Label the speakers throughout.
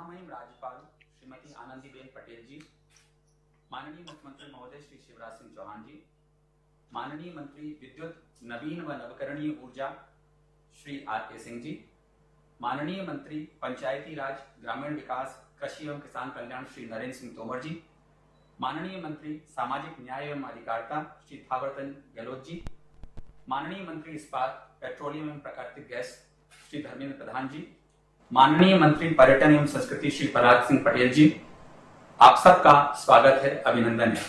Speaker 1: महामहिम राज्यपाल श्रीमती आनंदीबेन पटेल जी, माननीय मुख्यमंत्री महोदय श्री शिवराज सिंह चौहान जी, माननीय मंत्री विद्युत नवीन व नवकरणीय ऊर्जा श्री आर.के. सिंह जी, माननीय मंत्री पंचायती राज ग्रामीण विकास कृषि एवं किसान कल्याण श्री नरेंद्र सिंह तोमर जी, माननीय मंत्री सामाजिक न्याय एवं अधिकारिता श्री थावरचंद गहलोत जी, माननीय मंत्री इस्पात पेट्रोलियम एवं प्राकृतिक गैस श्री धर्मेंद्र प्रधान जी, माननीय मंत्री पर्यटन एवं संस्कृति श्री प्रहलाद सिंह पटेल जी, आप सबका स्वागत है, अभिनंदन है।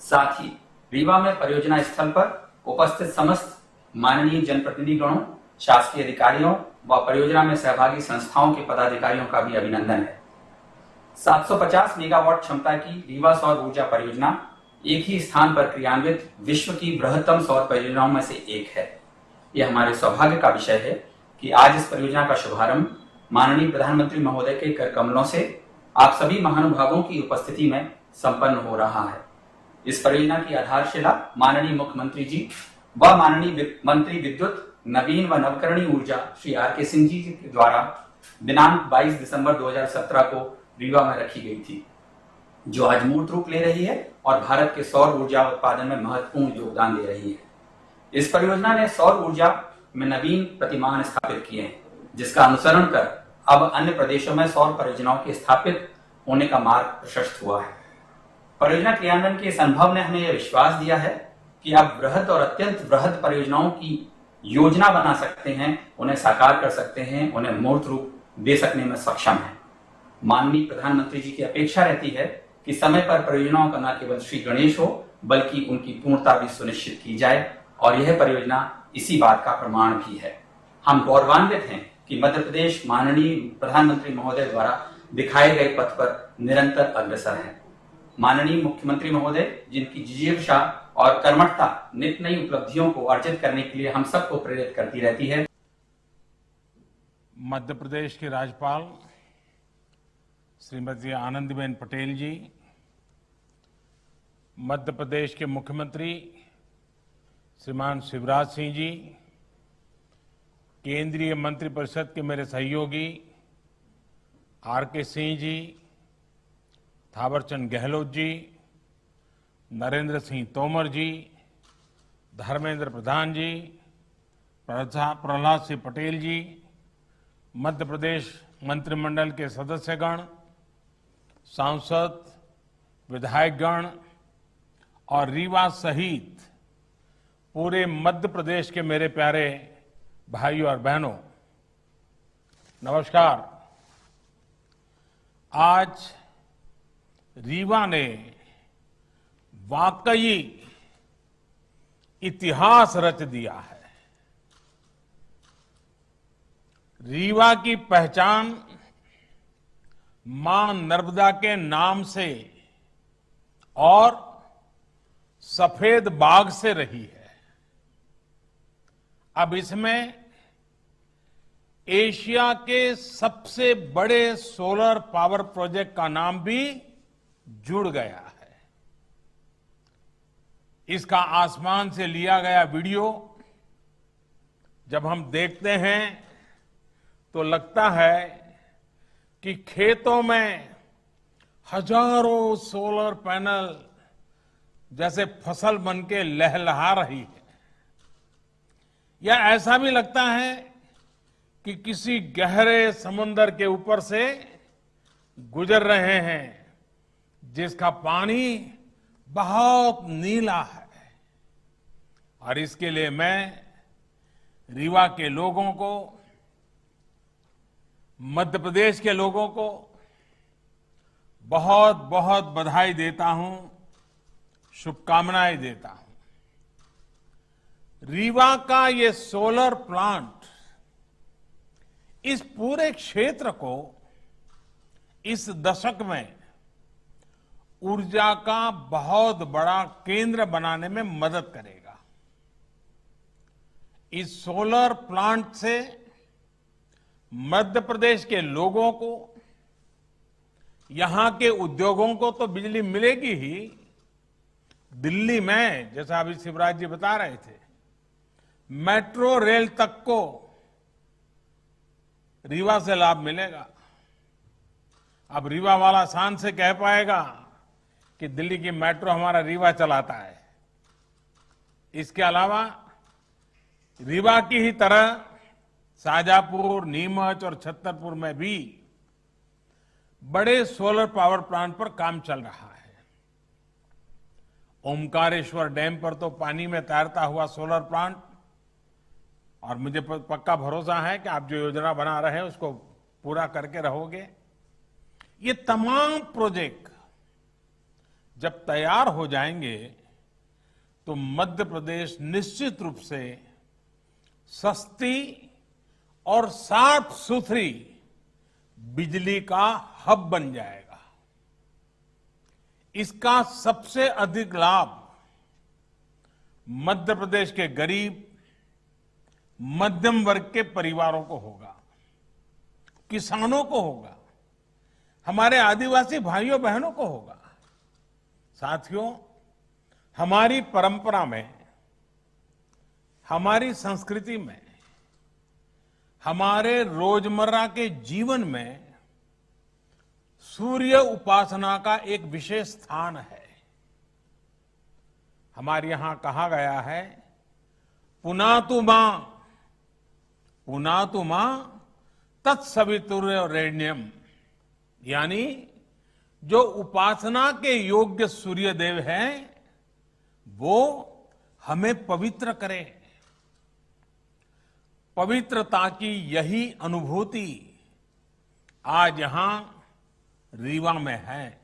Speaker 1: साथ ही रीवा में परियोजना स्थल पर उपस्थित समस्त माननीय जनप्रतिनिधिगणों, शासकीय अधिकारियों व परियोजना में सहभागी संस्थाओं के पदाधिकारियों का भी अभिनंदन है। 750 मेगावाट क्षमता की रीवा सौर ऊर्जा परियोजना एक ही स्थान पर क्रियान्वित विश्व की बृहत्तम सौर परियोजनाओं में से एक है। यह हमारे सौभाग्य का विषय है कि आज इस परियोजना का शुभारंभ माननीय प्रधानमंत्री महोदय के कर कमलों से आप सभी महानुभावों की उपस्थिति में संपन्न हो रहा है। इस परियोजना की आधारशिला माननीय मुख्यमंत्री जी व माननीय मंत्री विद्युत नवीन व नवकरणीय ऊर्जा श्री आर.के. सिंह जी के द्वारा दिनांक 22 दिसंबर 2017 को रीवा में रखी गई थी, जो आज मूर्त रूप ले रही है और भारत के सौर ऊर्जा उत्पादन में महत्वपूर्ण योगदान दे रही है। इस परियोजना ने सौर ऊर्जा में नवीन प्रतिमान स्थापित किए हैं, जिसका अनुसरण कर अब अन्य प्रदेशों में सौर परियोजनाओं के स्थापित होने का मार्ग प्रशस्त हुआ है। परियोजना क्रियान्वयन के इस अनुभव ने हमें यह विश्वास दिया है कि आप बृहद और अत्यंत बृहद परियोजनाओं की योजना बना सकते हैं, उन्हें साकार कर सकते हैं, उन्हें मूर्त रूप दे सकने में सक्षम है। माननीय प्रधानमंत्री जी की अपेक्षा रहती है कि समय पर परियोजनाओं का न केवल श्री गणेश हो, बल्कि उनकी पूर्णता भी सुनिश्चित की जाए, और यह परियोजना इसी बात का प्रमाण भी है। हम गौरवान्वित हैं कि मध्य प्रदेश माननीय प्रधानमंत्री महोदय द्वारा दिखाए गए पथ पर निरंतर अग्रसर है। माननीय मुख्यमंत्री महोदय, जिनकी जिजीविषा और कर्मठता नित नई उपलब्धियों को अर्जित करने के लिए हम सबको प्रेरित करती रहती है।
Speaker 2: मध्य प्रदेश के राज्यपाल श्रीमती आनंदीबेन पटेल जी, मध्य प्रदेश के मुख्यमंत्री श्रीमान शिवराज सिंह जी, केंद्रीय मंत्रिपरिषद के मेरे सहयोगी आर.के. सिंह जी, थावरचंद गहलोत जी, नरेंद्र सिंह तोमर जी, धर्मेंद्र प्रधान जी, प्रहलाद सिंह पटेल जी, मध्य प्रदेश मंत्रिमंडल के सदस्यगण, सांसद, विधायकगण और रीवा सहित पूरे मध्य प्रदेश के मेरे प्यारे भाइयों और बहनों, नमस्कार। आज रीवा ने वाकई इतिहास रच दिया है। रीवा की पहचान मां नर्मदा के नाम से और सफेद बाग से रही है। अब इसमें एशिया के सबसे बड़े सोलर पावर प्रोजेक्ट का नाम भी जुड़ गया है। इसका आसमान से लिया गया वीडियो जब हम देखते हैं तो लगता है कि खेतों में हजारों सोलर पैनल जैसे फसल बनके लहलहा रही है, या ऐसा भी लगता है कि किसी गहरे समुद्र के ऊपर से गुजर रहे हैं, जिसका पानी बहुत नीला है। और इसके लिए मैं रीवा के लोगों को, मध्य प्रदेश के लोगों को बहुत बहुत बधाई देता हूं, शुभकामनाएं देता हूं। रीवा का ये सोलर प्लांट इस पूरे क्षेत्र को इस दशक में ऊर्जा का बहुत बड़ा केंद्र बनाने में मदद करेगा। इस सोलर प्लांट से मध्य प्रदेश के लोगों को, यहां के उद्योगों को तो बिजली मिलेगी ही, दिल्ली में जैसा अभी शिवराज जी बता रहे थे, मेट्रो रेल तक को रीवा से लाभ मिलेगा। अब रीवा वाला शान से कह पाएगा कि दिल्ली की मेट्रो हमारा रीवा चलाता है। इसके अलावा रीवा की ही तरह शाजापुर, नीमच और छतरपुर में भी बड़े सोलर पावर प्लांट पर काम चल रहा है। ओमकारेश्वर डैम पर तो पानी में तैरता हुआ सोलर प्लांट, और मुझे पक्का भरोसा है कि आप जो योजना बना रहे हैं उसको पूरा करके रहोगे। ये तमाम प्रोजेक्ट जब तैयार हो जाएंगे तो मध्य प्रदेश निश्चित रूप से सस्ती और साफ सुथरी बिजली का हब बन जाएगा। इसका सबसे अधिक लाभ मध्य प्रदेश के गरीब, मध्यम वर्ग के परिवारों को होगा, किसानों को होगा, हमारे आदिवासी भाइयों बहनों को होगा। साथियों, हमारी परंपरा में, हमारी संस्कृति में, हमारे रोजमर्रा के जीवन में सूर्य उपासना का एक विशेष स्थान है। हमारे यहां कहा गया है, पुनातु मां तत्सवितुर्वरेण्यम, यानी जो उपासना के योग्य सूर्य देव हैं वो हमें पवित्र करे। पवित्रता की यही अनुभूति आज यहां रीवा में है,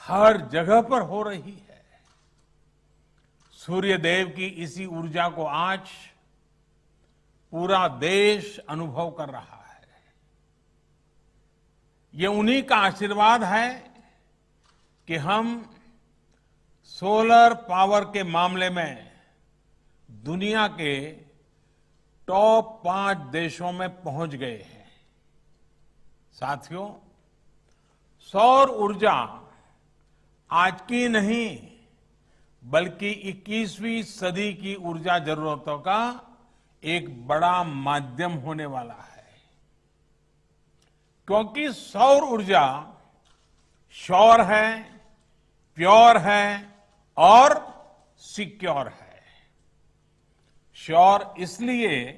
Speaker 2: हर जगह पर हो रही है। सूर्य देव की इसी ऊर्जा को आज पूरा देश अनुभव कर रहा है। ये उन्हीं का आशीर्वाद है कि हम सोलर पावर के मामले में दुनिया के टॉप 5 देशों में पहुंच गए हैं। साथियों, सौर ऊर्जा आज की नहीं बल्कि 21वीं सदी की ऊर्जा जरूरतों का एक बड़ा माध्यम होने वाला है, क्योंकि सौर ऊर्जा श्योर है, प्योर है और सिक्योर है। श्योर इसलिए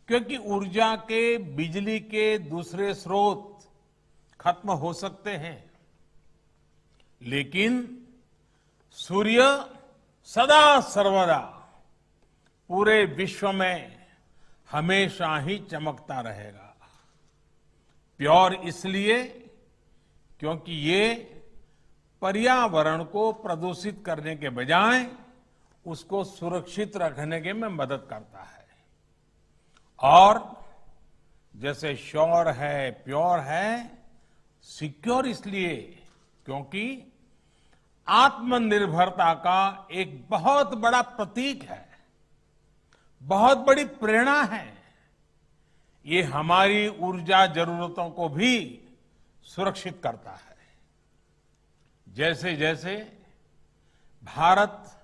Speaker 2: क्योंकि ऊर्जा के, बिजली के दूसरे स्रोत खत्म हो सकते हैं, लेकिन सूर्य सदा सर्वदा पूरे विश्व में हमेशा ही चमकता रहेगा। प्योर इसलिए क्योंकि ये पर्यावरण को प्रदूषित करने के बजाय उसको सुरक्षित रखने के में मदद करता है। और जैसे श्योर है, प्योर है, सिक्योर इसलिए क्योंकि आत्मनिर्भरता का एक बहुत बड़ा प्रतीक है, बहुत बड़ी प्रेरणा है। ये हमारी ऊर्जा जरूरतों को भी सुरक्षित करता है। जैसे जैसे भारत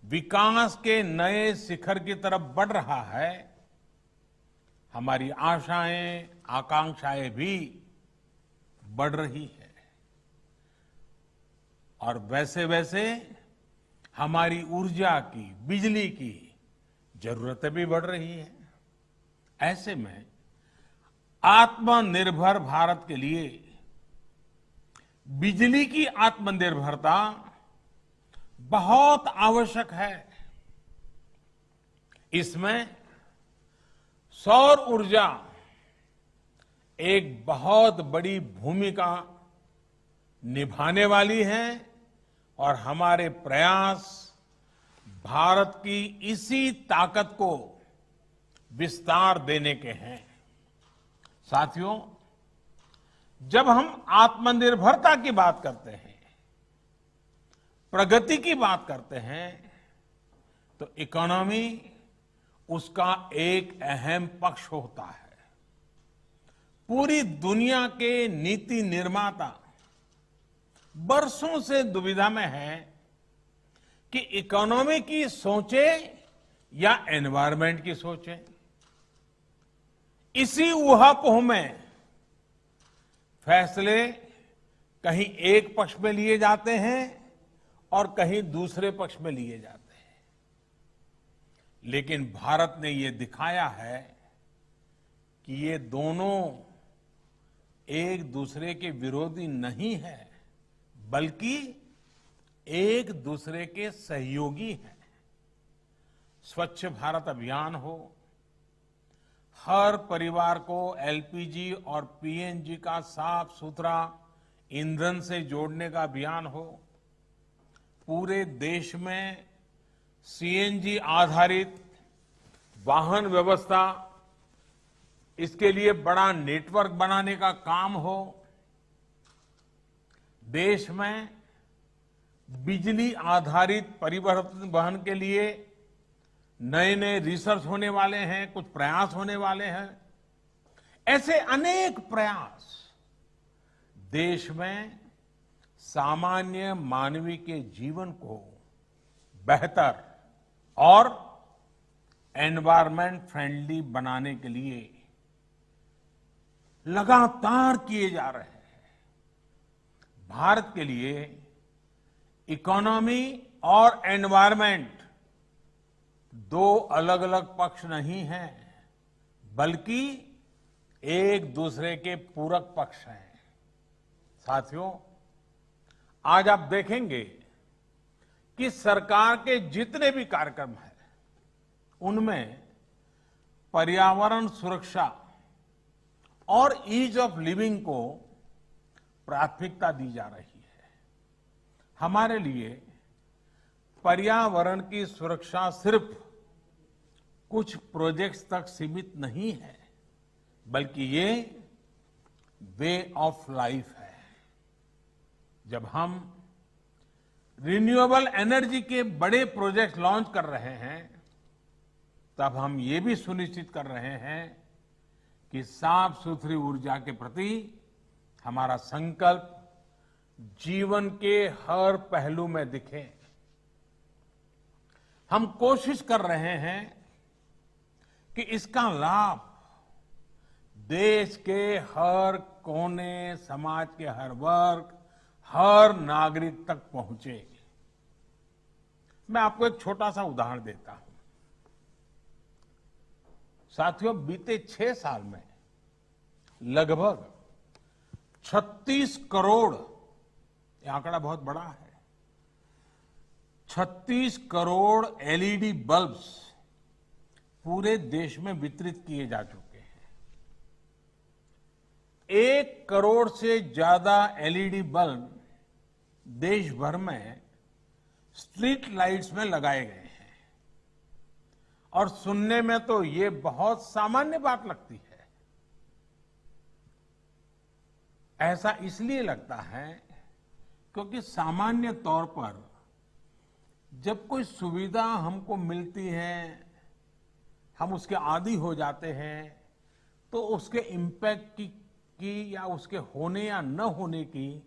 Speaker 2: विकास के नए शिखर की तरफ बढ़ रहा है, हमारी आशाएं, आकांक्षाएं भी बढ़ रही है, और वैसे वैसे हमारी ऊर्जा की, बिजली की जरूरतें भी बढ़ रही है। ऐसे में आत्मनिर्भर भारत के लिए बिजली की आत्मनिर्भरता बहुत आवश्यक है। इसमें सौर ऊर्जा एक बहुत बड़ी भूमिका निभाने वाली है, और हमारे प्रयास भारत की इसी ताकत को विस्तार देने के हैं। साथियों, जब हम आत्मनिर्भरता की बात करते हैं, प्रगति की बात करते हैं, तो इकोनॉमी उसका एक अहम पक्ष होता है। पूरी दुनिया के नीति निर्माता बरसों से दुविधा में है कि इकोनॉमी की सोचे या एनवायरमेंट की सोचे। इसी ऊहापोह में फैसले कहीं एक पक्ष में लिए जाते हैं और कहीं दूसरे पक्ष में लिए जाते हैं। लेकिन भारत ने ये दिखाया है कि ये दोनों एक दूसरे के विरोधी नहीं है, बल्कि एक दूसरे के सहयोगी हैं। स्वच्छ भारत अभियान हो, हर परिवार को एलपीजी और पीएनजी का साफ सुथरा ईंधन से जोड़ने का अभियान हो, पूरे देश में सीएनजी आधारित वाहन व्यवस्था, इसके लिए बड़ा नेटवर्क बनाने का काम हो, देश में बिजली आधारित परिवहन वहन के लिए नए नए रिसर्च होने वाले हैं, कुछ प्रयास होने वाले हैं। ऐसे अनेक प्रयास देश में सामान्य मानवीय के जीवन को बेहतर और एनवायरमेंट फ्रेंडली बनाने के लिए लगातार किए जा रहे हैं। भारत के लिए इकोनॉमी और एनवायरमेंट दो अलग अलग पक्ष नहीं हैं, बल्कि एक दूसरे के पूरक पक्ष हैं। साथियों, आज आप देखेंगे कि सरकार के जितने भी कार्यक्रम हैं, उनमें पर्यावरण सुरक्षा और ईज ऑफ लिविंग को प्राथमिकता दी जा रही है। हमारे लिए पर्यावरण की सुरक्षा सिर्फ कुछ प्रोजेक्ट्स तक सीमित नहीं है, बल्कि ये वे ऑफ लाइफ है। जब हम रिन्यूएबल एनर्जी के बड़े प्रोजेक्ट लॉन्च कर रहे हैं, तब हम ये भी सुनिश्चित कर रहे हैं कि साफ सुथरी ऊर्जा के प्रति हमारा संकल्प जीवन के हर पहलू में दिखे। हम कोशिश कर रहे हैं कि इसका लाभ देश के हर कोने, समाज के हर वर्ग, हर नागरिक तक पहुंचे। मैं आपको एक छोटा सा उदाहरण देता हूं। साथियों, बीते 6 साल में लगभग 36 करोड़, ये आंकड़ा बहुत बड़ा है, 36 करोड़ एलईडी बल्ब्स पूरे देश में वितरित किए जा चुके हैं। 1 करोड़ से ज्यादा एलईडी बल्ब देश भर में स्ट्रीट लाइट्स में लगाए गए हैं। और सुनने में तो ये बहुत सामान्य बात लगती है। ऐसा इसलिए लगता है क्योंकि सामान्य तौर पर जब कोई सुविधा हमको मिलती है, हम उसके आदी हो जाते हैं, तो उसके इम्पैक्ट की या उसके होने या न होने की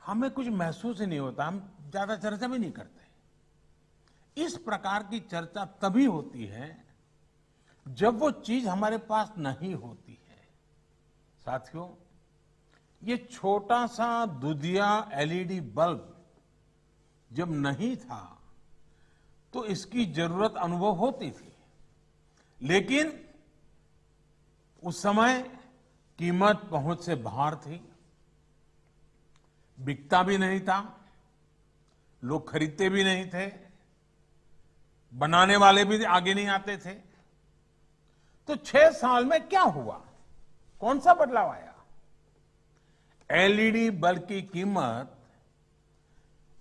Speaker 2: हमें कुछ महसूस ही नहीं होता, हम ज्यादा चर्चा भी नहीं करते। इस प्रकार की चर्चा तभी होती है जब वो चीज हमारे पास नहीं होती है। साथियों, ये छोटा सा दुधिया एलईडी बल्ब जब नहीं था तो इसकी जरूरत अनुभव होती थी, लेकिन उस समय कीमत पहुंच से बाहर थी, बिकता भी नहीं था, लोग खरीदते भी नहीं थे, बनाने वाले भी आगे नहीं आते थे। तो 6 साल में क्या हुआ, कौन सा बदलाव आया? एलईडी बल्ब की कीमत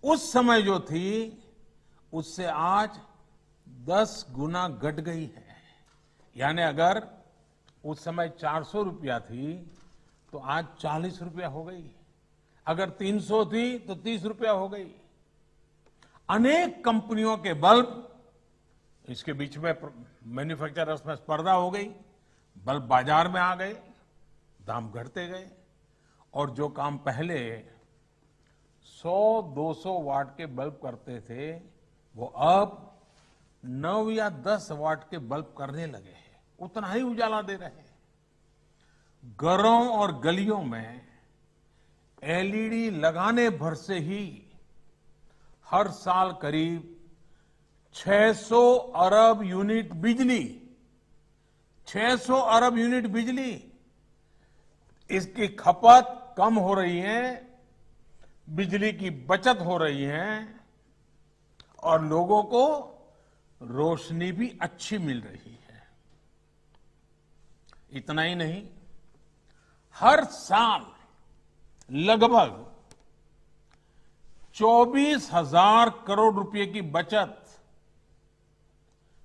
Speaker 2: उस समय जो थी उससे आज 10 गुना घट गई है। यानी अगर उस समय 400 रुपया थी तो आज 40 रुपया हो गई, अगर 300 थी तो 30 रुपया हो गई। अनेक कंपनियों के बल्ब, इसके बीच में मैन्युफैक्चरर्स में स्पर्धा हो गई, बल्ब बाजार में आ गए, दाम घटते गए, और जो काम पहले 100-200 वाट के बल्ब करते थे वो अब 9 या 10 वाट के बल्ब करने लगे हैं, उतना ही उजाला दे रहे हैं। घरों और गलियों में एलईडी लगाने भर से ही हर साल करीब 600 अरब यूनिट बिजली, 600 अरब यूनिट बिजली, इसकी खपत कम हो रही है, बिजली की बचत हो रही है और लोगों को रोशनी भी अच्छी मिल रही है। इतना ही नहीं, हर साल लगभग 24,000 करोड़ रुपए की बचत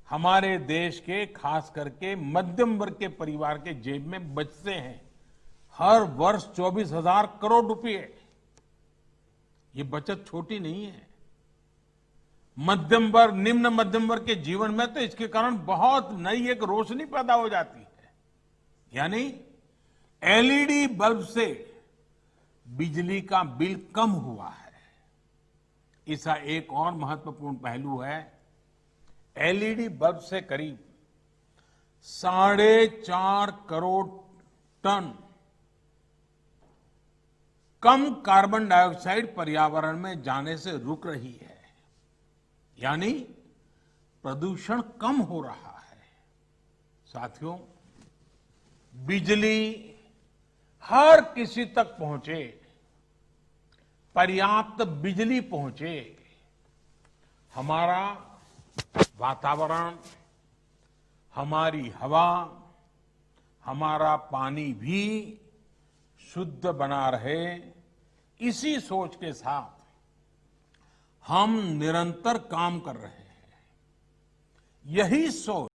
Speaker 2: हमारे देश के खास करके मध्यम वर्ग के परिवार के जेब में बचते हैं। हर वर्ष 24,000 करोड़ रुपए। ये बचत छोटी नहीं है। मध्यम वर्ग, निम्न मध्यम वर्ग के जीवन में तो इसके कारण बहुत नई एक रोशनी पैदा हो जाती है। यानी एलईडी बल्ब से बिजली का बिल कम हुआ है। इसका एक और महत्वपूर्ण पहलू है, एलईडी बल्ब से करीब 4.5 करोड़ टन कम कार्बन डाइऑक्साइड पर्यावरण में जाने से रुक रही है। यानी प्रदूषण कम हो रहा है। साथियों, बिजली हर किसी तक पहुंचे, पर्याप्त बिजली पहुंचे, हमारा वातावरण, हमारी हवा, हमारा पानी भी शुद्ध बना रहे, इसी सोच के साथ हम निरंतर काम कर रहे हैं। यही सोच